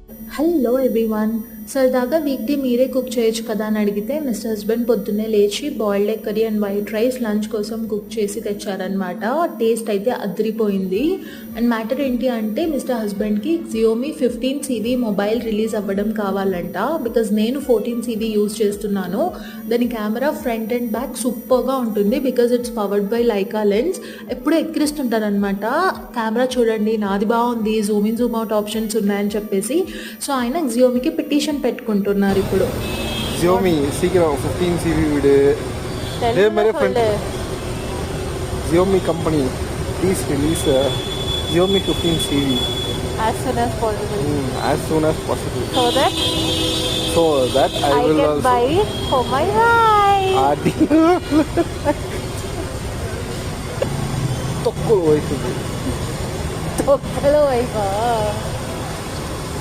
Hello everyone. సరదాగా వీక్డే మీరే cook చేయొచ్చు కదా అని అడిగితే మిస్టర్ హస్బెండ్ పొద్దున్నే లేచి boiled egg curry and white rice lunch కోసం కుక్ చేసి తెచ్చారనమాట. టేస్ట్ అయితే అదిరిపోయింది. అండ్ మ్యాటర్ ఏంటి అంటే మిస్టర్ హస్బెండ్కి జియోమీ 15 CV మొబైల్ రిలీజ్ అవ్వడం కావాలంట. బికాజ్ నేను 14 CV యూజ్ చేస్తున్నాను. దాని కెమెరా ఫ్రంట్ అండ్ బ్యాక్ సూపర్గా ఉంటుంది because it's powered by Leica lens. ఎప్పుడూ ఎక్కిరిస్తుంటారనమాట, కెమెరా చూడండి నాది బాగుంది, zoom in zoom out options ఉన్నాయని చెప్పేసి. సో ఆయన జియోమీకి పిటిషన్ పెట్టుకుంటున్నారు ఇప్పుడు. Xiaomi சீக்கிரம் 15 CV விடு. Hey मेरे friend, Xiaomi company please release Xiaomi 15 CV as soon as possible. As soon as possible. So that I will can also buy it for my wife. Adi. తక్కువ వయసు తొక్కలో వైఫా